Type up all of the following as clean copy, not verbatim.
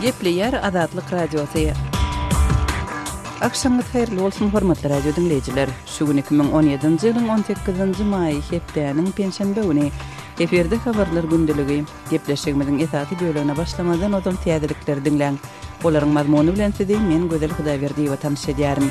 Gepleyer Azatlyk Radiosu. Akşamınız hayırlı olsun hormatly radio dinleyijiler. Şu gün 2017-nji ýylyň 18-nji maý hepdeniň penşenbe güni eferde habarlar gündüligi. Gepleşigimiziň esasy bölümine başlamadan odal täzelikleri dinleň. Olaryň mazmuny bilen sizi men Gözel Hudaýberdiýewa tanış edýärim.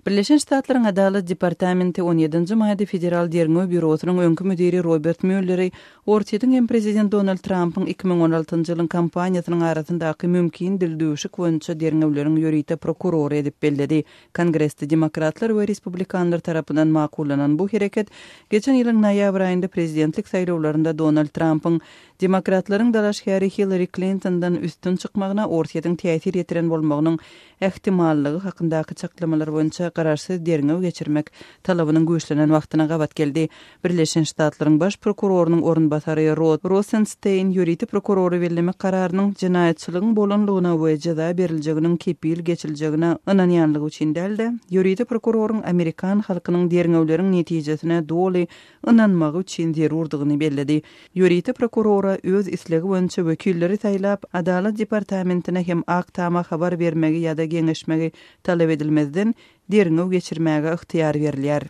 Birleşen Ştatlaryň Adalet Departamenti 17-nji maýda Federal Derňöw Bürosynyň öňkü müdiri Robert Mueller'i ortaýdan prezident Donald Trump'yň 2016-njy ýylyň kampaniýasynyň arasyndaky mümkin dildüşik boýunça derňewleriň ýörite prokurory edip belledi. Kongressde demokratlar we respublikanlar tarapyndan makullanan bu hereket geçen ýylyň noýabr aýynda prezidentlik saýlawlarynda Donald Trump'yň demokratlaryň dalaşgary Hillary Clinton'dan üstün çykmagyna ortaýdan täsir etiren bolmagynyň ähtimallygy hakyndaky çaklamalar boýunça gararsız derňew geçirmek talabynyň güýçlenen wagtyna gabat geldi. Birleşen Ştatlaryň baş prokurorunyň orunbasary Rod Rosenstein ýöriti prokurory bellemek kararynyň jinaýatçylygyň bolanlygyna we jaza beriljeginiň kepil geçiljegine ynanýanlygy üçin däldi. Ýöriti prokuroryň Amerikan halkynyň derňewleriň netijesine doly ynanmagy üçin zerurdygyny belledi. Ýöriti prokurora öz islegi boýunça wekilleri saýlap, Adalet Departamentine hem aktama habar bermegi ýa-da geňeşmegi talap edilmezden derňew geçirmäge yktyýar berilýär.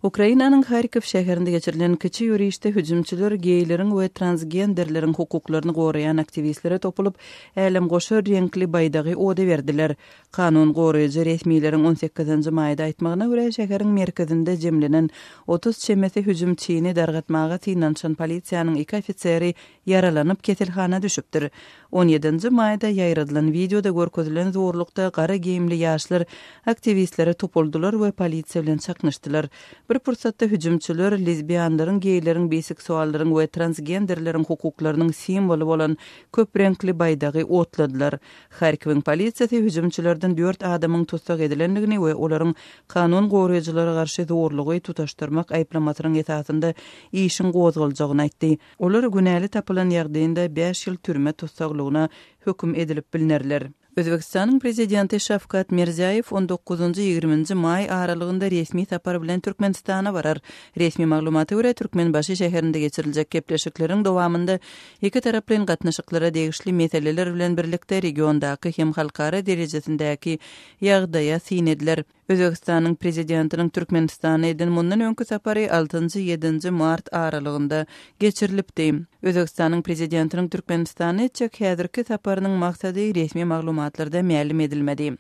Ukrainanyň Harkiv şäherinde geçirilen kiçi ýürüýüşde hüjümçiler geýleriň we transgenderleriň hukuklaryny goraýan aktivistlere topulup älim goşa renkli baýdagy ode berdiler. Kanun goraýjy resmiýetiň 18-nji maýda aýtmagyna görä şäheriň merkezinde jemlenen 30 çemesi hüjümçini dargatmaga tynançan polisiýanyň 2 ofiseri yaralanyp keselhana düşüpdir. 17-nji maýda ýaýradylan videoda görkezülen zorlukda gara giyimli ýaşlar aktivistlere topuldular we polisiýa bilen çaknyşdylar. Bir pursatda hüjümçiler lesbiýanlaryň, geýleriň, biseksuallaryň we transgenderleriň hukuklarynyň simwolu bolan köp renkli baýdagy otladylar. Harkiwň polisiýasy hüjümçilerden 4 adamyň tutsak edilenligini we olaryň kanun goraýjylara garşy zorlugy tutaşdyrmak aýplamasynyň esasynda işin gozgaljagyny aýtdy. Olar günäli tapylan ýagdaýynda 5 ýyl türme tutsaklygyna höküm edilip bilinirler. Özbekistanyň prezidenti Şavkat Mirziýew 19-20 maý aralygynda resmi tapar bilen Türkmenistana barar. Resmi maglumata görä Türkmenbaşy şäherinde geçiriljek gepleşikleriň dowamında iki taraplyň gatnaşyklara degişli meseleler bilen birlikde regiondaky hem halkara derejesindäki ýagdaýa synediler. Özbekistanyň prezidentiniň Türkmenistana eden mundan öňkü sapary 6-7 mart aralygynda geçirilipdi. Özbekistanyň prezidentiniň Türkmenistana etjek häzirki saparynyň maksady resmi maglumatlarda ma'lum edilmedi.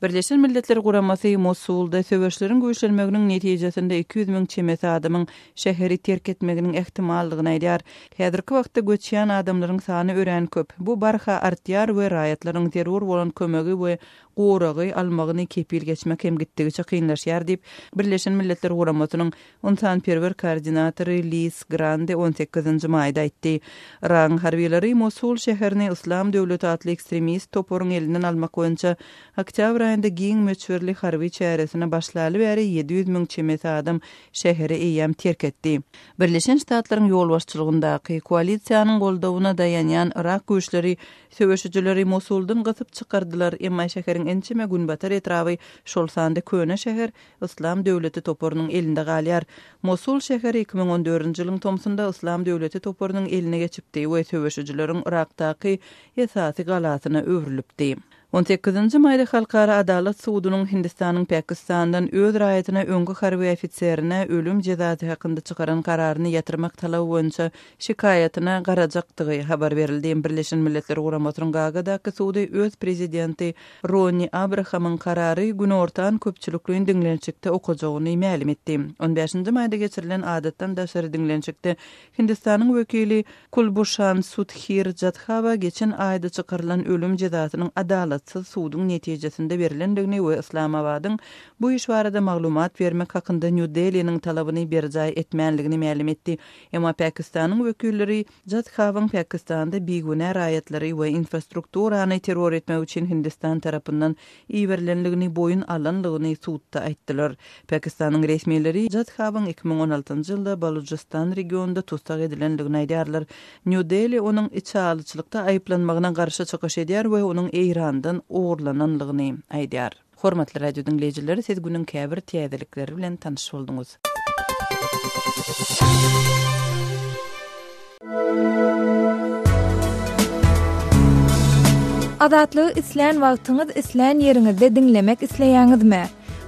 Birleşen Milletler Guramasy Mosulda söwüşleriň güýçlenmeginiň netijesinde 200.000 çemesi adamyň şäheri terk etmeginiň ähtimallygyny aýdýar. Häzirki wagtda göçýän adamlaryň sany ören köp. Bu barha artýar we raýatlaryň zerur bolan kömegi we goragy almagyny kepil geçmek hem gitdigiçe kynlaşýar diýip Birleşen Milletler Guramasynyň insanperwer koordinatory Liz Grande 18-nji maýda aýtdy. Iran harbiýleri Mosul şäherini Islam döwleti atly ekstremist toporyň elinden almak boýunça oktyabr aýynda giň meçhurly harby çäresine başlaly bäri 700.000 çemesi adam şäheri eýem terk etdi. Birleşen Ştatlaryň ýolbaşçylygyndaky koalisiýanyň goldawyna dayanýan Irak güýçleri söwüşçileri Mosuldan gatyp çykardylar. Emma şäheriň ençeme günbatar etrawy şol sanda köne şäher Islam döwleti toporynyň elinde galýar. Mosul şäheri 2014-nji ýylyň tomsunda Islam döwleti toporynyň eline geçipdi we söwüşçileriň Irakdaky esasy galatyna öwrülipdi. 18-nji maýda Halkara Adalet Sudunyň Hindistanyň Pakistandan öz raýatyna öňkü harby ofitserine ölüm jezasy hakynda çykaran kararyny ýatyrmak talaby boýunça şikayatyna garajakdygy habar berildi. Birleşen Milletler Guramasynyň Gagadaky sudy öz prezidenti Roni Abrahamyň karary günortan köpçülikliň dinlençikde okajagyny ma'lum etdi. 15-nji maýda geçirilen adatdan daşary dinlençikde Hindistanyň wekili Kulbushan Sudhir Jadhawa geçen aýda çykarylan ölüm jezasynyň adalet suduň netijesinde berilendigini we Islamabadyň bu iş barada maglumat bermek hakynda New Delhi'niň talabyny berjay etmänligini ma'lum etdi. Emma Pakistanyň wekilleri Jadhawyň Pakistanda bigüne raýatlary we infrastrukturany terror etmek üçin Hindistan tarapyndan iýerilenligini boyun alanlygyny suwtda aýtdylar. Pakistanyň resmiýetleri Jadhawyň 2016-njy ýylda Balochistan regionunda tutsak edilenligini aýdýarlar. New Delhi onuň içalyçylykda aýplanmagyna garşy çykyş edýär we onuň Eýrandan oğurlananlygyny aýdýar. Hormatly radio dinleyijileri, siz günüň käbir täzelikleri bilen tanış bolduňuz. Azatlygy isleýän wagtyňyz isleýän ýeriňizde dinlemek isleýäňizmi?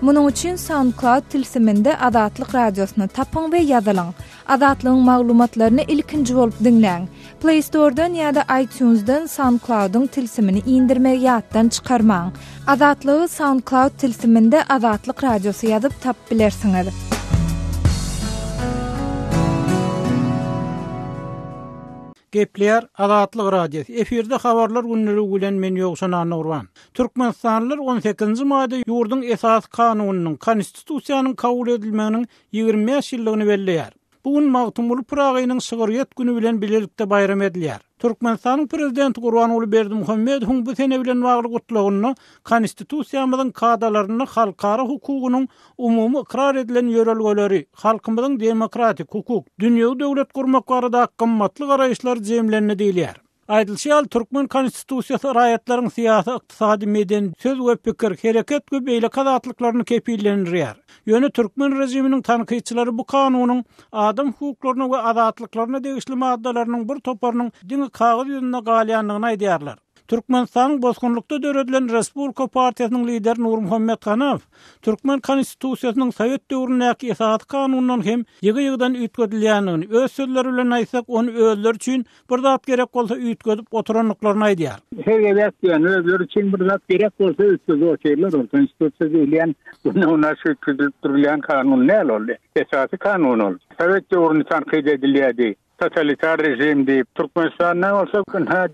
Munuň üçin SoundCloud tilsiminde Azatlyk radiosyny tapyň we ýazylyň. Azatlygyň maglumatlaryny ilkinji bolup dinleň. Play Store'dan ýa-da iTunes'dan SoundCloud'un tilsimini indirmek ýatdan çykarmaň. Azatlygy SoundCloud tilsiminde Azatlyk radiosy ýazyp tap bilersiňiz. Gepler Azatlyk radiosu. Efirde habarlar günneligi bilen men ýogşan Nurwan. Türkmenistanlylar 18-nji maýda ýurdun esas kanunynyň, konstitusiýanyň kabul edilmeginiň 25 ýyllygyny belleýär. Bugun Magtymul Pragynyň şygyryýat güni bilen bilelikde bayram edilýär. Türkmenistanyň prezidenti Gurbanuly Berdimuhammedowyň bu sene bilen bagly gutlagyny konstitusiýamyzyň kadalaryny halkara hukugynyň umumy ikrar edilen ýörelgeleri, halkymyzyň demokratik hukuk, dünýäwi döwlet gurmak barada gymmatly garaýşlar jemlenýär diýilýär. Aýdylşýar Türkmen konstitusiýasy raýatlaryň syýasy, ykdysady, medeni, söz we pikir, hereket we beýle azatlyklaryny kepillendirýär. Ýöne Türkmen rejiminiň tanqyçylary bu kanunyň adam hukuklaryna we azatlyklaryna degişli maddalarynyň bir toparynyň diňe kagyz ýüzünde galýanlygyny aýdýarlar. Türkmenistanyň bozgunlukda döredilen Respublika Partiýasynyň lideri Nur Muhammed Kanaw, Türkmen konstitusiýasynyň Sowet döwründäki esas kanunynyň hem ýygy-ýygydan üýtgedilýändigini, öz sözleri bilen aýtsak, onu özleri üçin bir zat gerek bolsa üýtgedip oturanlyklaryny aýdýar. Her ýa-da özleri üçin bir zat gerek bolsa üýtgedip oturýarlar. Konstitusiýa diýilen buna şekilde durulan kanun näme boldy? Esasy kanun boldy. Sowet döwründe tanqid edilýärdi. Totalitar rejim diýip Türkmenistan'a olsa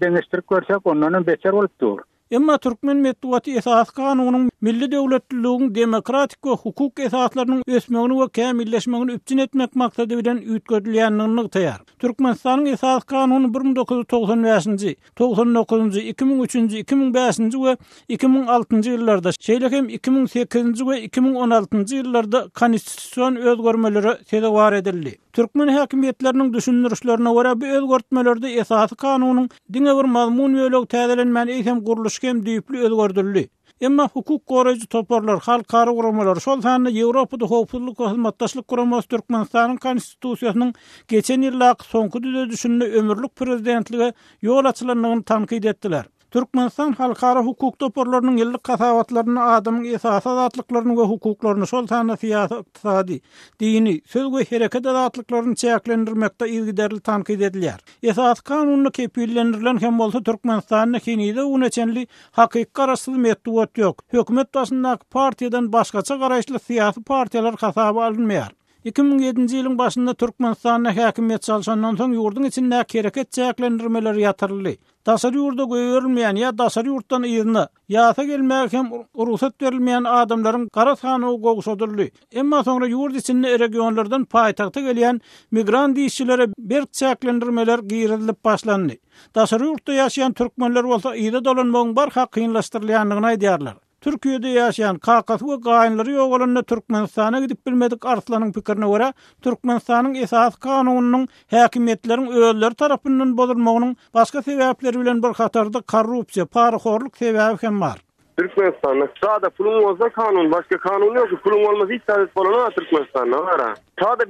deňeşdirip görsek ondan beter bolupdyr. Emma Türkmen medeniýeti esas kanunynyň milli döwletliligiň demokratik we hukuk esaslarynyň ösmegini we kämilleşmegini üpçün etmek maksady bilen üýtgedilýändigini taýýar. Türkmenistanyň esas kanuny 1995-nji, 99-njy, 2003-nji, 2005-nji we 2006-njy ýyllarda, şeýle hem 2008-nji we 2016-njy ýyllarda konstitusiýon özgermeleri sebäp edildi. Türkmen häkimetleriniň düşünürüşlerine görä bu özgertmelerde esasy kanunyň diňe bir mazmun ýöleg täzelenmäni hem guruluş hem düýpli özgerdildi. Emma hukuk goraýjy toparlar, halkara guramalar, şol sany Ýewropada howpsuzlyk we hyzmatdaşlyk guramasy Türkmenistanyň konstitusiýasynyň geçen ýyllaky soňky düze düşünne ömürlük prezidentligi ýol açylanlygyny tanqid etdiler. Türkmenistan halkara hukuk toparlarynyň ýyllyk kasawatlaryny, adamyň esas azatlyklaryny we hukuklaryny, şol sany syýasy, ykdysady, dini, söz we hereket azatlyklaryny çäklendirmekde ýygyderli tanqid edilýär. Esas kanunyny kepillendirilen hem bolsa Türkmenistanyň hinide uneçenli hakyky garaşsyz metod ýok. Hökümet başyndaky partiýadan başgaça garaşly syýasy partiýalar hasaba alınmaýar. 2007-nji ýylyň başynda Türkmenistanyň häkimet çalşandan soň ýurdun içinde hereket çäklendirmeleri ýatyryldy. Daşary ýurda göýerilmeýän ýa daşary ýurtdan ýygyny ýasa gelmek hem ruhsat berilmeýän adamlaryň gara sany gowşadyldy. Emma soňra ýurt içinde regionlardan paýtagta gelýän migrant işçilere bir çäklendirmeler giýrilip başlandy. Daşary ýurtda ýaşaýan türkmenler bolsa ýyda dolanmagyň barha kynlaşdyrylýanlygyny aýdýarlar. Türkiýede ýaşaýan kakasy we gaýynlary ýok bolanda Türkmenistana gidip bilmedik arslanyň pikirine görä, Türkmenistanyň esas kanunynyň häkimetleriň özleri tarapyndan bozulmagynyň başga sebäpleri bilen bir hatarda korrupsiýa, paraxorluk sebäbi hem bar. Türkmenistan'da sağda pulun olsa kanun, başka kanun yok. Pulun olmaz hiç saadet falan Türkmenistan'da var. Sağda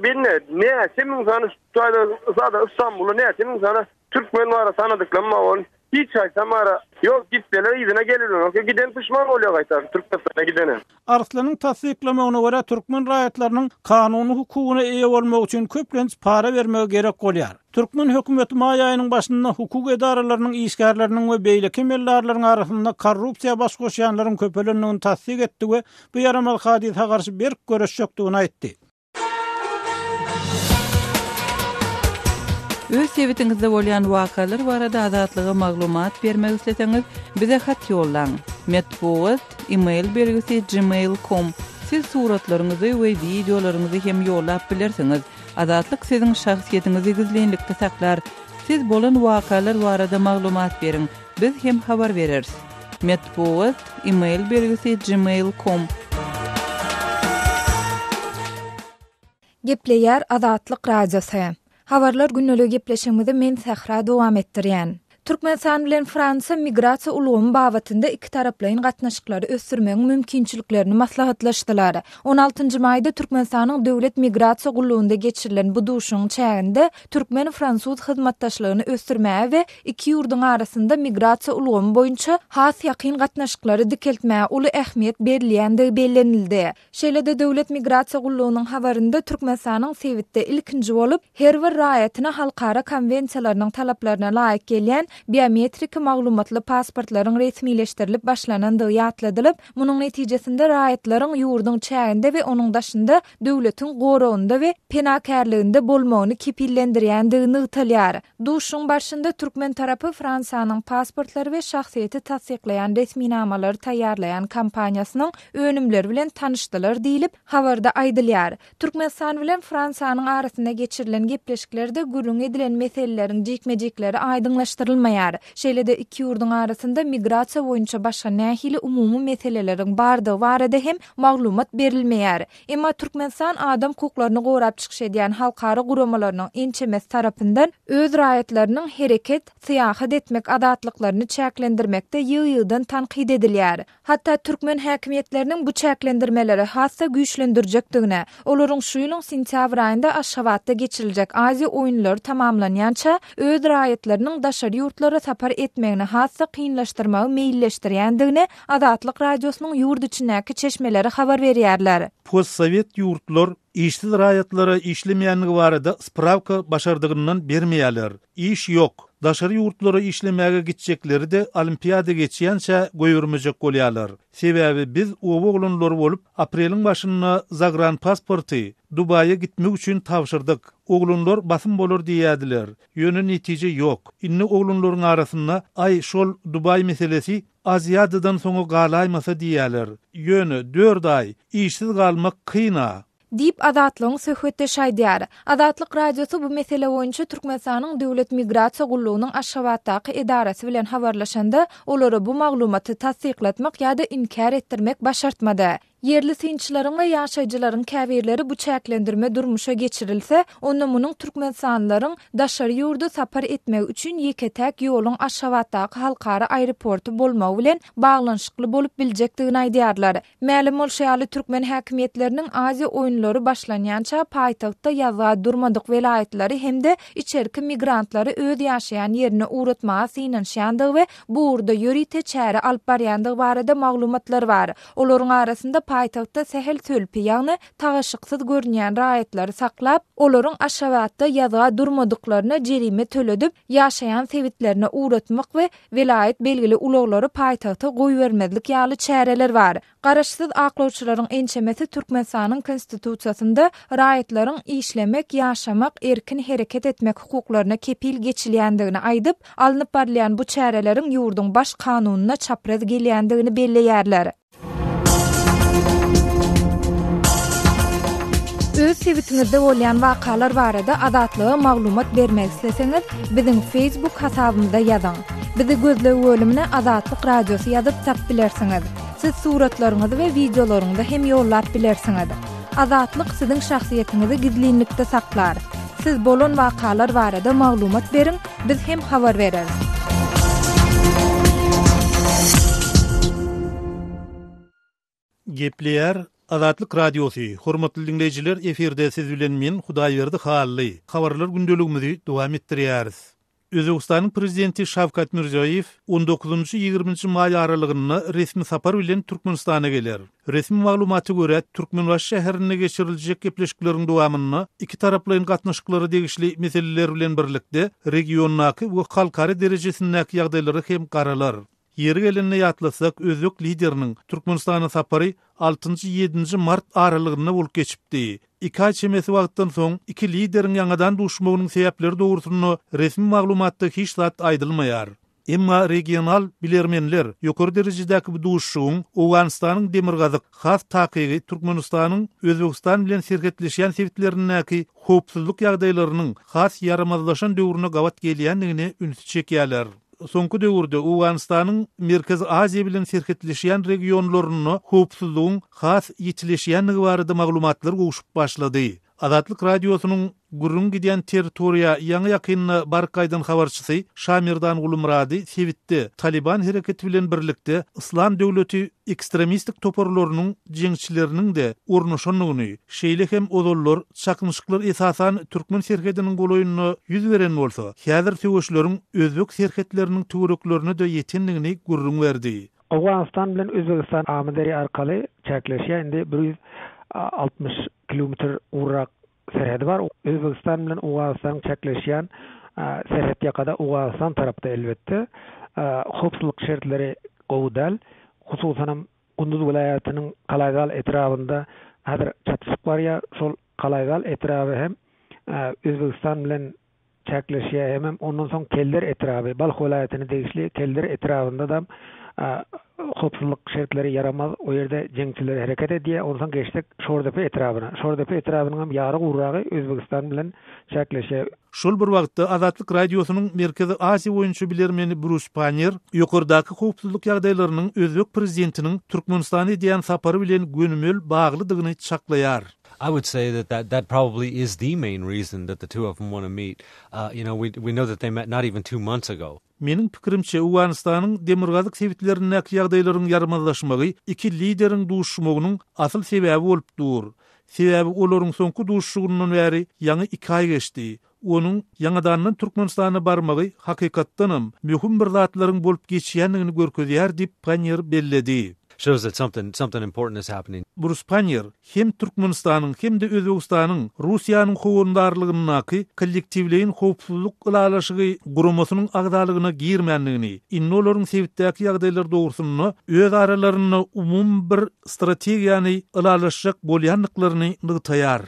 ne senin sana sağda İstanbul'da ne senin sana Türkmen var sanadıklanma on. Hiç aysamara yok gitseler izine gelirler. Giden pişman oluyor kaytar Türkmenistan'a gidene. Arslanın tasdiklamagyna görä Türkmen raýatlarynyň kanuny hukugyna eýe bolmak üçin köplenç para bermegi gerek bolýar. Türkmen hökümeti maý aýynyň başynda hukuk edaralarynyň işgärleriniň we beýle kemellaryň arasynda korrupsiýa baş goşýanlaryň köpelendigini tasdik etdi we bu ýaramaly hadisa garşy bir göreş ýokdugyny aýtdy. Öz sebetiňizde bolýan wakalar barada azatlyga maglumat bermek isleseňiz, bize hat ýollaň. Metbuat, email belgisi gmail.com. Siz suratlaryňyzy we videolaryňyzy hem ýollap bilersiňiz. Azatlyk siziň şahsiýetiniňizi gizlenlikde saklar. Siz bolan wakalar barada maglumat beriň. Biz hem habar bereriz. Metbuat, email belgisi gmail.com. Gepleýär Azatlyk radiosy. Habarlar günneligi gepleşigimizi men Sahra dowam etdirýän. Türkmenistan bilen Fransa migrasiya ulugyny babatynda iki taraplaryň gatnaşyklary ösdürmegiň mümkinçiliklerini maslahatlaşdylar. 16-njy maýda Türkmenistanyň döwlet migrasiya gulluğunda geçirilen bu duşuň çäginde türkmen-fransuz hyzmatdaşlygyny ösdürmäge we iki ýurduň arasynda migrasiya ulugy boýunça has ýakyn gatnaşyklary dikeltmäge uly ähmiýet berilýändigi bellenildi. Şeýle-de döwlet migrasiya gullugynyň habarynda Türkmenistanyň Sewitde ilkinji bolup her bir raýatyna halkara konwensiýalarynyň talaplaryna laýyk gelýän biometrik maglumatly pasportlaryň resmileşdirilip başlanandygy ýatladylyp, munyň netijesinde raýatlaryň ýurduň çäginde we onuň daşynda döwletiň gorawynda we penakarlygynda bolmagyny kepillendirýändigini ýytalýar. Duşuň başynda türkmen tarapy Fransanyň pasportlary we şahsiýeti tasdiklayan resminamalar taýýarlayan kampaniýasynyň önümleri bilen tanışdylar diýilip habarda aýdylýar. Türkmenistan bilen Fransanyň arasynda geçirilen gepleşiklerde gürrüň edilen meseleleriň jekmejekleri aýdyňlaşdyrylmaýar. Şeýle-de iki ýurduň arasynda migrasiýa boýunça başga nähili umumy meseleleriň bardygy barada hem maglumat berilmeýär. Emma Türkmenistan adam hukuklaryny gorap çykyş edýän halkara guramalarynyň ençemes tarapyndan öz raýatlarynyň hereket, syýahat etmek adatlyklaryny çäklendirmekde ýygy-ýydan tanqid edilýär. Hatda türkmen häkimetleriniň bu çäklendirmeleri hassa güýçlendirjekdigine, olaryň şu ýylyň sentýabr aýynda Aşgabatda geçiriljek Aziýa oýunlary tamamlanýança öz raýatlarynyň daşary ýurtlara sapar etmegini hassa kynlaşdyrmagy meýilleşdirýändigine Adatlyk radiosynyň ýurt içindäki çeşmeleri habar berýärler. Postsovet ýurtlar işsiz raýatlara işlemeýändigi barada spravka başardygyndan bermeýärler. İş ýok. Daşary ýurtlara işlemäge gitjekleri de olimpiada geçýänçä goýurmajak bolýarlar. Sebäbi biz oğlanlar bolup apreliň başynda zagran pasporty Dubaýa gitmek üçin tapşyrdyk. Oğlanlar basym bolar diýýärdiler. Ýöne netije ýok. Inni oğlanlaryň arasynda ay şol Dubaý meselesi Aziýadan soňa galaýmasa diýýärler. Ýöne 4 ay işsiz galmak kıyna. Dip Adatlyň söhbetde şaýdýar. Adatlyk radiosu bu mesele boýunça Türkmenistanyň döwlet migrasiýa gullugynyň Aşgabatdaky edarasy bilen habarlaşanda olary bu maglumaty tasdiklatmak ýa-da inkar etdirmek başartmady. Yerli synçylaryň we ýaşaýjylaryň käbirleri bu çäklendirme durmuşa geçirilse, onda munyň türkmenistanlaryň daşary ýurda sapar etmek üçin ýeketäk ýoluň Aşgabatdaky halkara aeroportu bolmagy bilen baglanyşykly bolup biljekdigini aýdýarlar. Mälim bolşaýaly türkmen häkimetleriniň Aziýa oýunlary başlanýança paýtagtda ýaza durmadyk welaýatlary hemde içerki migrantlary öz ýaşaýan ýerine uğratmaga synanýandygy we bu urda ýörite çäre alyp barýandygy barada maglumatlar bar. Olaryň arasynda paýtagtda sehel tölpi ýagny tagaşyksyz görünýän raýatlary saklap, olaryň Aşgabatda ýaza durmadyklaryna jerime töledip, ýaşaýan sewitlerine uğratmak we welaýat belgili uloglary paýtagta goýbermezlik ýaly çäreler bar. Garaşsyz aklawçylaryň ençemesi Türkmenistanyň konstitusiýasynda raýatlaryň işlemek, ýaşamak, erkin hereket etmek hukuklaryna kepil geçilýändigini aýdyp, alınıp barlayan bu çäreleriň ýurduň baş kanunyna çapraz gelýändigini belleýärler. Öz sewitingizde bolýan wakalar barada adatlyga maglumat bermek isleseňiz, biziň Facebook hasabymyzda ýazyň. Bizi gözlegi bölümine Adatlyk radiosu ýazyp tap bilersiňiz. Siz suratlaryňyzy we videolaryňyzy hem ýollap bilersiňiz. Adatlyk siziň şahsiýetiniňizi gizlinlikde saklar. Siz bolan wakalar barada maglumat beriň, biz hem habar bereriz. Gepleýär Adatlyk radiosu. Hormatly dinleyijiler, eferde siz bilen men Hudaýberdi Hally. Habarlar gündeligimizi dowam etdirýäris. Özbegistanyň prezidenti Şawkat Mirziýoýew 19-20 may aralygynda resmi sapar bilen Türkmenistana geler. Resmi maglumaty görä Türkmenbaş şäherine geçiriljek gepleşikleriň dowamyny iki taraplaryň gatnaşyklary degişli meseleler bilen birlikde regionnaky we halkara derejesindäki ýagdaýlary hem garalar. Yeri gelenine ýatlasak, özbek lideriniň Türkmenistana sapary 6-7 mart aralygynda bolup geçipdi. 2 ay çemesi wagtdan soň iki lideriň ýangadan duşmagynyň sebäpleri dogrusyny resmi maglumatda hiç zat aýdylmaýar. Emma regional bilermenler ýokary derejedäki bu duşuşyň Owganistanyň demirgazyk has takygy Türkmenistanyň Özbegistan bilen serhetleşýän sebäplerindäki howpsuzlyk ýagdaýlarynyň has yaramazlaşan döwrüne gawat gelýändigini ünsü çekýärler. Soňky döwürde Owganistanyň Merkez Aziýa bilen serhetleşýän regionlaryny howpsuzlygyň has ýetileşýändigi barada maglumatlar gowuşup başlady. Azatlyk radiosynyň gurrun gidýän territoriýa ýaňy ýakynna barkaýdan habarçysy Şamirdan Gulumrady Sewitde Taliban hereketi bilen birlikde Islam döwleti ekstremistik toporlarynyň jeňçileriniň de urunuşanyny, şeýle hem odollar çakmyşyklar esasan türkmen serkediniň goloýunyna ýüz beren bolsa, häzir söwüşleriň özbek serketleriniň töwereklerini de ýetenligini gurrun berdi. Awganistan bilen Özbegistan amederi arkaly çäkleşýär. Indi 160 kilometr urak serhedi var. Özbegistan bilen Awganistan çäkleşýän serhet ýakada Awganistan tarapda elbetde hopsuzlyk şertleri gowdal, hususan Gunduz vilayatynyň Kalaýgal etrafynda häzir çatışyk bar ýa, şol Kalaýgal etrafy hem Özbegistan bilen çäkleşýär, hem ondan soň Kelder etrafy, Balx vilayatyny degişli Kelder etrafynda da hopsuzlyk şertleri yaramaz, o ýerde jeňçiler hereket edýär. Ondan geçdik Şordepe etrafyna. Şordepe etrafynyň hem ýary gurragy Özbegistan bilen çäkleşýär. Şol bir wagtda Azatlyk radiosynyň Merkezi Asiýa boýunça bilermeni Bruce Panier ýokardaky howpsuzlyk ýagdaýlarynyň özbek prezidentiniň Türkmenistana diýen sapary bilen gönümel baglydygyny çaklaýar. I would say that probably is the main reason that the two of them want to meet. We know that they met not even 2 months ago. Meniň pikirimçe Awganistanyň demirgazyk sebitlerindäki ýagdaýlaryň ýarmazlaşmagy iki lideriň duşmagynyň asyl sebäbi bolup dur. Sebäbi olaryň soňky duşuşygyndan bäri ýaňy 2 ay geçdi. Onuň ýaňadan Türkmenistana barmagy hakykatdanam möhüm bir zatlaryň bolup geçýändigini görkezýär diýip Panier belledi. Shows that something important is happening. Bruce Panier hem Türkmenistanyň hem de Özbegistanyň Russiýanyň howandarlygynyňky kollektiwligiň howpsuzlyk ýalaşygy guramasynyň agdalygyna girmänligini, innolaryň sebitdäki ýagdaýlar dogrusyny öz aralaryna umum bir strategiýany ýalaşyk bolýanlyklaryny nygtaýar.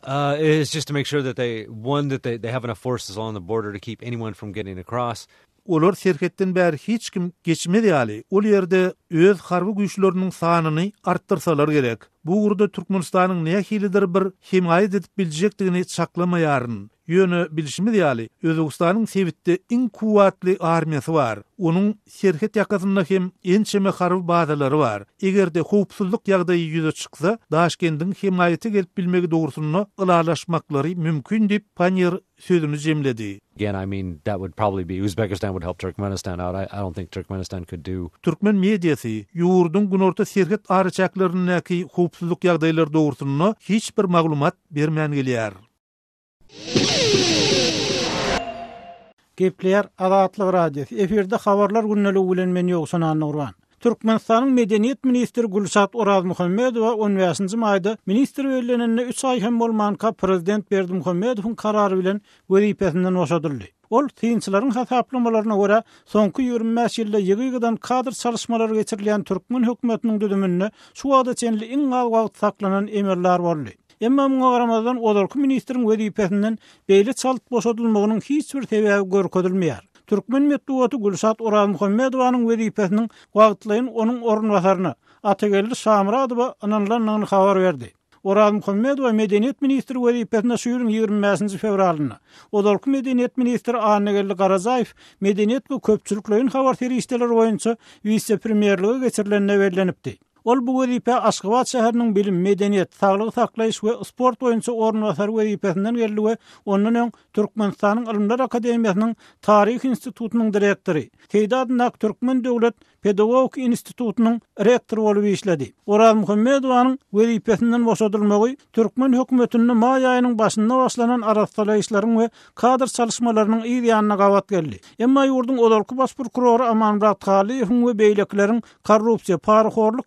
It's just to make sure that they have enough forces along the border to keep anyone from getting across. Olar serhetden bäri hiç kim geçmedi ýaly. Ol ýerde öz harby güýçleriniň sanyny arttyrsalar gerek. Bu urda Türkmenistanyň nähilidir bir himaýa edip biljekdigini çaklamaýaryn. Ýöne bilişimi ýaly. Özbegistanyň sebitde iň kuwatly armiýasy bar. Onuň serhet ýakasynda hem ençeme harby bazalary bar. Egerde howpsuzlyk ýagdaýy ýüze çyksa, Daşkendiň himaýaty gelip bilmegi dogrusyny ýalaşmaklary mümkin diýip Panier sözüni jemledi. Again, I mean, that would probably be Uzbekistan would help Turkmenistan out. I don't think Turkmenistan could do. Türkmen mediasy ýurdun günorta serhet arıçaklarynyňky howpsuzlyk ýagdaýlary dogrusyny hiç bir maglumat bermän gelýär. Gepler Azatlyk radiosu. Eferde habarlar günneligi bilen men ýoksan Nurwan. Türkmenistanyň Medeniýet ministri Gulşat Orazmuhammedowa 15-nji maýda ministr öýlenine 3 ay hem bolmanka prezident Berdimuhammedowyň karary bilen wezipesinden boşadyldy. Ol tynçylaryň hasaplamalarına görä soňky 25 ýylda ýygydan kadr çalışmalary geçirilýän Türkmen hökümetiniň düdüminde şu wagta çenli iň az wagt saklanan emirler boldy. Emma muňa garamazdan olarky ministriň wezipesinden beýle çalyp boşadylmagynyň hiç bir sebäbi görkezilmeýär. Türkmen medeniýeti Gulşat Orazmuhammedowyň wezipesiniň wagtlaryň onuň orunbasaryny Atagelli Şamradowa ananlaryndan habar berdi. Orazmuhammedow medeniýet ministri wezipesine şu ýylyň 25-nji fevralyna, olarky medeniýet ministri Anagelli Garazaýew medeniýet we köpçüliklerin habar terişdeleri boýunça vice-premierligi geçirilenine bellenipdi. Ol bu wezipe Aşgabat şäheriniň bilim, medeniýet, saglyk saklaýyş we sport boýunça orunbasary wezipesinden geldi we ondan öň Türkmenistanyň Ilmler Akademiýasynyň Taryh institutunyň direktori, Teýdadnak Türkmen Döwlet Pedagogik institutunyň rektory bolup işledi. Orazmuhammedowyň wezipesinden boşadylmagy Türkmen hökümetiniň maý aýynyň başynda başlanan araşdyrmalaryň we kadr çalışmalarynyň ýa-ýanyna gawat geldi. Emma ýurdun olarky baş prokurory Amanmurat Galyýewiň we beýlekleriň korrupsiýa, paraxorluk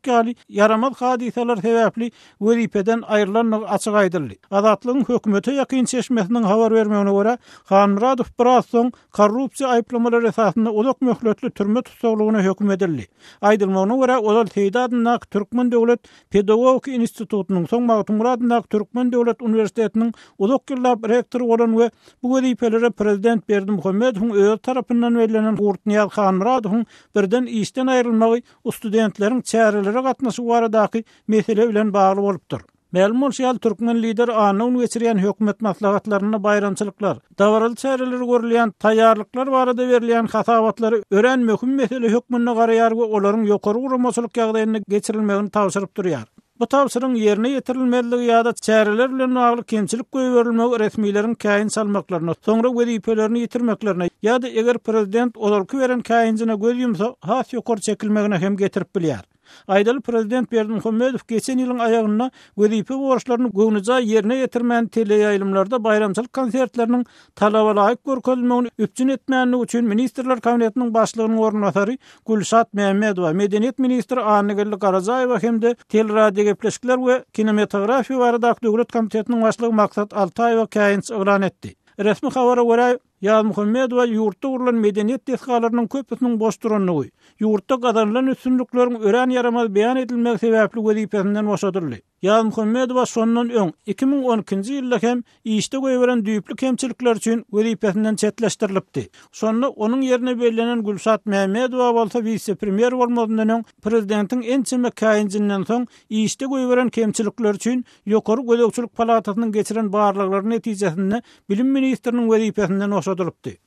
yaramaz hadiseler sebäpli wezipeden aýrylanlygy açyk aýdyldy. Azatlygyň hökümete ýakyn çeşmesiniň habar bermegine görä, Hanmuradow biraz soň korrupsiýa aýplamalary esasynda uzak möhletli türme tutuklugyna höküm edildi. Aýdylmagyna görä, olal Teýdadnak Türkmen Döwlet Pedagogik institutunyň soň Magtumuradnak Türkmen Döwlet Universitetiniň uzak ýyllar rektory bolan we bu wezipelere prezident Berdimuhammedowyň öz tarapyndan berilenen Gurtniyaz Hanmuradowyň birden işden aýrylmagy studentleriň çäreleri gatnaşy baradaky mesele bilen bagly bolupdyr. Ma'lum bolýar, Türkmen lider anyň geçirýän hökümet maslahatlaryna bayramçylyklar, dawaral çäreleri görülýän taýýarlyklar barada berilýän hasabatlary ören möhüm mesele hökmüne garaýar we olaryň ýokary guramaçylyk ýagdaýyna geçirilmegini tawşyryp durýar. Bu tapşyryň ýerine ýetirilmezligi ýa-da çäreler bilen bagly kemçilik göýberilmegi resmiýlerin käýin salmaklaryna, soňra wezipelerini ýitirmeklerine ýa-da eger prezident olarky beren käýinjine göz ýumsa, has ýokary çekilmegine hem getirip bilýär. Aýdaly prezident Berdimuhammedow geçen ýylyň aýagyna wezipe borçlaryny göwnüja ýerine ýetirmän teleýaýlymlarda bayramçylyk konsertleriniň talaba laýyk görkezilmegini üpçün etmänligi üçin ministrler kabinetiniň başlygynyň ornatary Gülşat Mehmedowa, Medeniýet ministri Anygül Garajaýewa hemde teleradio gepleşikler we kinematografiýa barada döwlet komitetiniň başlygy Maksat Altaýewa käýinç eglan etdi. Resmi habara görä Muhammedowa ýurtda urulan medeniýet deskalarynyň köpüsiniň boş duranyny, ýurtda gazanlan üstünlikleriň ören yaramaz beýan edilmegi sebäpli wezipesinden boşadyldy. Muhammedowa sondan öň 2012-nji ýylda hem işde göýberen düýpli kemçilikler üçin wezipesinden çetleşdirilipdi. Sonra onuň ýerine bellänen Gülşat Mehmedowa bolsa vice-premier bolmagynyň öň prezidentiň ençeme käýinjinden soň işde göýberen kemçilikler üçin ýokary gözegçilik palatasynyň geçiren barlyklary netijesinde bilim ministriniň wezipesinden boşadylipdi.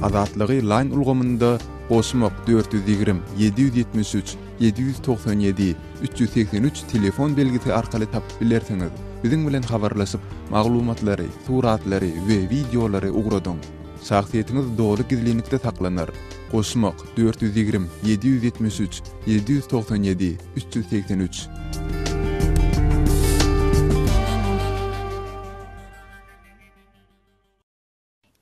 Azatlygy line ulgamynda Osmok 420 773 797 383 telefon belgisi arkaly tapyp bilersiňiz. Biziň bilen habarlaşyp maglumatlary, suratlary we videolary ugradyň. Şahsiýetiniz dogry gizlilikde saklanır. Osmok 420 773 797 383.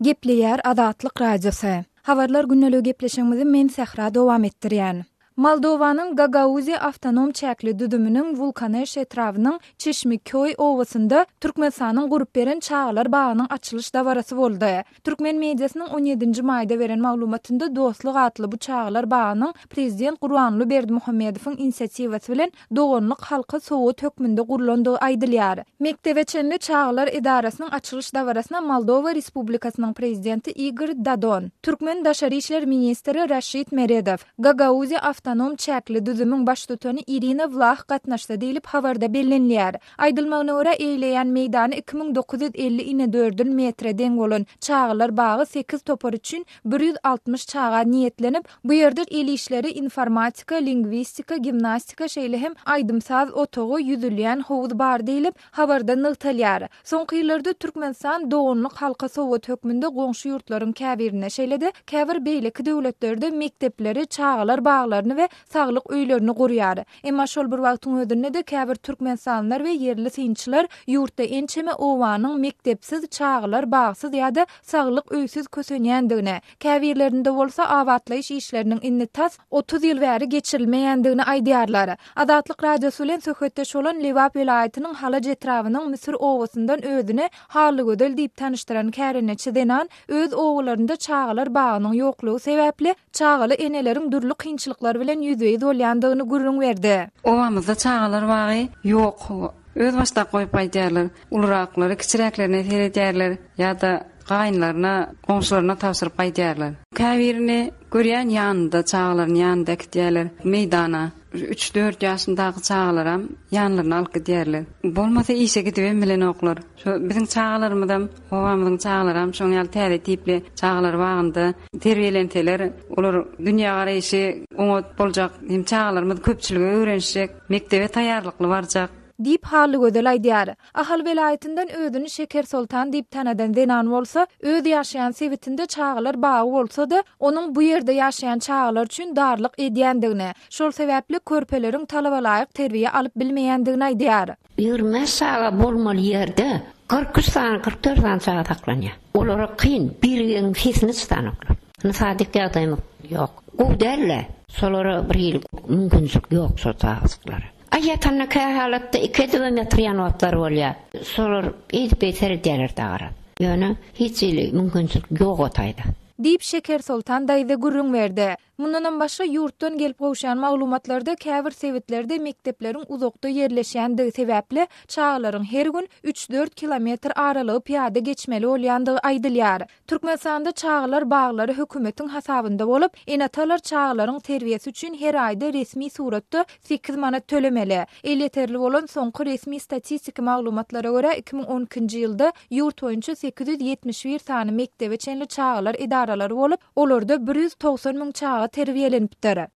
Gepleýär Azatlyk radiosu. Habarlar günnälik gepleşigimizi men Sahra dowam etdirýän. Moldowanyň Gagauziya awtonom çäkli düdüminiň vulkany etrawynyň Çeşmeköy owasynda Türkmenistanyň gurup beren çağlar bagynyň açylyş dawarasy boldy. Türkmen mediasynyň 17-nji maýda beren maglumatynda dostluk atly bu çağlar bagynyň prezident Gurbanly Berdimuhammedowyň inisiatiwasy bilen dogonlyk halka sowut hökmünde gurulandygy aýdylýar. Mektebeçenli çağlar idarasynyň açylyş dawarasyna Moldowa Respublikasynyň prezidenti Igor Dadon, Türkmen daşary işler ministri Raşid Meredow, Gagauziya awtonom çäkli düzümüň baş tutany Irina Vlach gatnaşdy diýilip habarda bellenilýär. Aýdylmagyna görä eýleýän meýdany 2954 metre deň bolan çağlar bagy 8 topar üçin 160 çağa niýetlenip, bu ýerde el işleri informatika, lingwistika, gimnastika şeýle hem aýdymsaz otogy ýüzülýän howuz bar diýilip habarda nygtalýar. Soňky ýyllarda Türkmenistan dogonlyk halka sowut hökmünde goňşy ýurtlaryň käbirine şeýle-de käbir beýleki döwletlerde mektepleri, çağlar baglaryny we saglyk öýlerini gurýar. Emma şol bir wagtyň ödünde de käbir türkmensanlar we yerli synçylar ýurtda ençeme owanyň mektepsiz, çağlar bagsyz ýa-da saglyk öýsiz kösenýändigine, käbirlerinde bolsa awatlaýyş işleriniň innitas 30 ýyl bäri geçirilmeýändigine aýdýarlar. Azatlyk radiosu bilen söhbetdeş bolan Lewap vilayatynyň Halaj etrawynyň Misir owasyndan özüne haly gödel diýip tanıştyran käreneçi denan öz owlarynda çağlar bagynyň ýoklugy sebäpli çağaly eneleriň dürli kynçylyklary bilen ýüzeye dolýandygyny gurrun berdi. Owamyzda çağalar bagy ýok. Öz başda goýup aýdýarlar. Uluraklary kiçiräklerine teredýärler ýa-da gaýynlaryna, goňşularyna tapşyryp aýdýarlar. Käbirini görýän ýanynda çağalaryň ýanynda gidýärler. Meýdana 3-4 ýaşyndaky çağalaram ýanlaryny alyp gidýärler. Bolmasa işe gidip bilen oklar. Şu biziň çağalarymyzdan, owamyzyň çağalaram şoň ýaly täze tipli çağalar bagynda terbiýelenteler, olar dünýä garaýşy oňat boljak, hem çağalarymyz köpçüligi öwrenşek, mektebe taýýarlykly barjak diýip haly gödel aýdýar. Ahal vilayetinden özüni Şeker Sultan diýip tanadan denan bolsa, öz ýaşaýan sebitinde çağlar bagy bolsa da, onuň bu ýerde ýaşaýan çağlar üçin darlyk edýändigine, şol sebäpli körpeleriň talaba laýyk terbiýe alyp bilmeýändigine aýdýar. Ýürme çağa bolmaly ýerde 43-44 çağa taklanýar. Olara kyn bir ýerin fesini stanoklar. Sadyk ýagdaýym ýok. O derle, solara bir ýyl mümkinçilik ýok şo çağasyklary. Aýatanna kähalatda 2 kilometr ýanwatlar bolýar. Solar edip eterdýärler dagara. Ýöne hiç ýyly mümkinçilik ýok otaýda. Diýip Şeker Sultan daýda gurrun berdi. Mundan başga ýurtdan gelip gowşan maglumatlarda käbir sewitlerde mektepleriň uzakda ýerleşýändigi sebäpli çağlaryň her gün 3-4 kilometr aralygy piýada geçmeli bolýandygy aýdylýar. Türkmenistanda çağlar baglary hökümetiň hasabynda bolup, enatalar çağlaryň terbiýesi üçin her aýda resmi suratda 8 manat tölemeli. El ýeterli bolan soňky resmi statistik maglumatlara görä 2012-nji ýylda ýurt boýunça 871 sany mektebeçenli çağlar idaralary bolup, olarda 190 000 çağa terbiýelenipdir.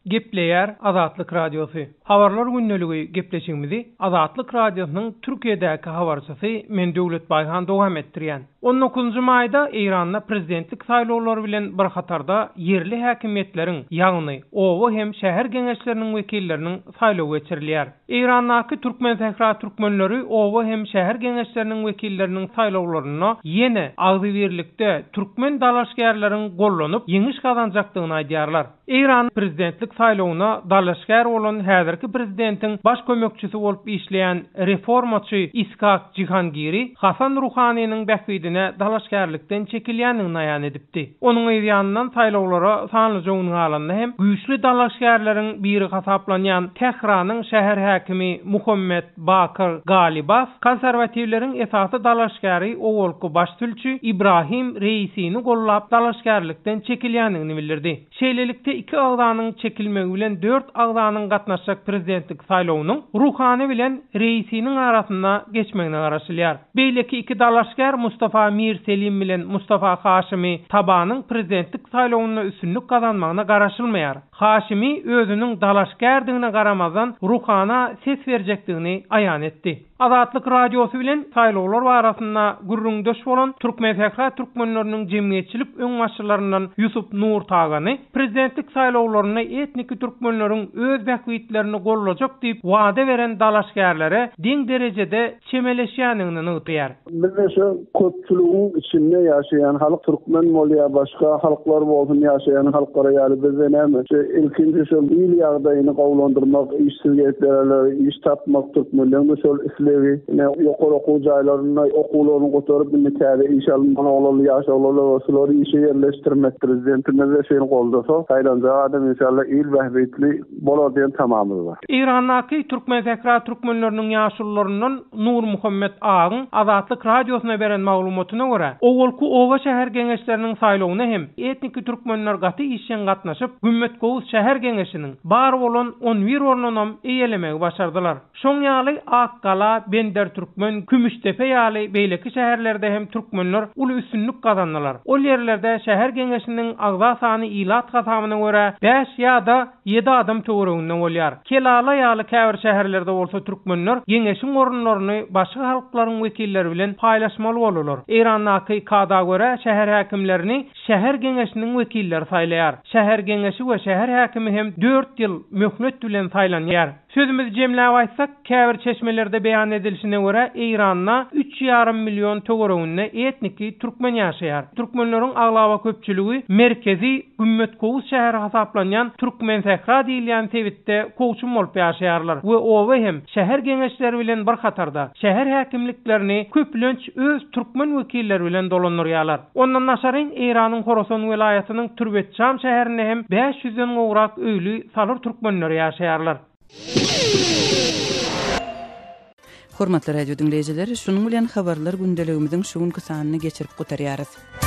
Gepleyer Azatlyk Radiosu. Habarlar günneligi gepleşigimizi Azatlyk Radiosynyň Türkiýedäki habarçysy men Döwlet Bayhan dowam etdirýän. 19-njy maýda Eýranda prezidentlik saýlawlary bilen bir hatarda yerli häkimetleriň, ýagny owa hem şäher geňeşleriniň wekilleriniň saýlawy geçirilýär. Eýrandaky türkmen sähra türkmenleri owa hem şäher geňeşleriniň wekilleriniň saýlawlaryna ýene agdy berlikde türkmen dalaşgärleriň gollanyp ýeňiş gazanjakdygyny aýdýarlar. Eýran prezidentlik saýlawyna dalaşgär bolan häzirki prezidentiň baş kömekçisi bolup işleýän reformaçy İskak Cihangiri Hasan Ruhanynyň bähwidine dalaşgärlikden çekilýänini aýan edipdi. Onuň ýanyndan saýlawlara sanly joňuň alanyny hem güýçli dalaşgärleriň biri hasaplanýan Tehranyň şäher häkimi Muhammed Bakır Galibas konserwatiwleriň esasy dalaşgäri owalky baştülçü İbrahim Reisini gollap dalaşgärlikden çekilýänini bildirdi. Şeýlelikde 2 agdanyň çekilmegi bilen 4 agdanyň gatnaşjak prezidentlik saýlawynyň Ruhany bilen Reisiniň arasynda geçmegine garaşylýar. Beýleki 2 dalaşgär Mustafa Mir Selim bilen Mustafa Haşimi Tabanyň prezidentlik saýlawyna üstünlük kazanmagyna garaşylmaýar. Haşimi özüniň dalaşgärdigine garamazdan Ruhana ses berjekdigini aýan etdi. Azatlyk Radiosu bilen saýlawlar arasynda gürrüňdeş bolan türkmen sähra türkmenleriniň jemgyýetçilik öň başçylaryndan Yusuf Nur Tagany prezidentlik saýlawlaryna etnik türkmenleriň öz bähwitlerini gollajak diýip wada beren dalaşgärlere deň derejede çemeleşýänini ýytýar. Biz şu köpçüligiň içinde ýaşaýan halk türkmen bolýa başga halklar bolsun ýaşaýan halklara ýaly biz näme ilkinji şu il ýagdaýyny gowlandyrmak, işsizlikleri, iş tapmak türkmenleriň şol ne ýokary okuw jaýlaryna okuwlaryny gotaryp bilmekde inşallah oğlanly ýaşaýarlar oslary işe ýerleşdirmek prezidentimiz şeýle goldasa saýlanja adam inşallah il bähwitli bolar diýen tamamyz bar. Eýrandaky türkmen sähra türkmenleriniň ýaşullarynyň Nur Muhammed Agyň Azatlyk Radiosyna beren maglumatyna görä owalky owa şäher geňeşleriniň saýlawyna hem etnik türkmenler gaty işen gatnaşyp Gümmetgowy şäher geňeşiniň bar bolan 11 ornunam eýelemegi başardylar. Şoň ýaly Akkala, Bender Türkmen, Kümüştepe ýaly beýleki şäherlerde hem türkmenler uly üstünlük kazandylar. Ol ýerlerde şäher geňeşiniň agza sany ilat gasamyna görä 5 ýa-da 7 adam töwereginde bolýar. Kelala ýaly käbir şäherlerde bolsa türkmenler geňeşiň orunlaryny başga halklaryň wekilleri bilen paýlaşmaly bolarlar. Eýrandaky kada görä şäher häkimlerini şäher geňeşiniň wekilleri saýlaýar. Şäher geňeşi we şäher häkimi hem 4 ýyl möhnet bilen saýlanýar. Sözümüzi jemläp aýtsak, käbir çeşmelerde beýan edilişine görä Eýranda 3,5 million töwereginde etniki türkmen ýaşaýar. Türkmenleriň aglawa köpçüligi merkezi Gümmetgowy şäheri hasaplanýan türkmen sähra diýilýän tebitde kowçum bolup ýaşaýarlar we owa hem şäher geňeşleri bilen bir hatarda şäher häkimliklerini köplenç öz türkmen wekilleri bilen dolanýarlar. Ondan naşaryn Eýranyň Horasan welaýatynyň Türbetçam şäherinde hem 500-den gowrak öýli salyr türkmenler ýaşaýarlar. Hormatly radio dinleyijileri, şunuň bilen habarlar gündeligimiziň şuňky sanyny geçirip gotarýarys.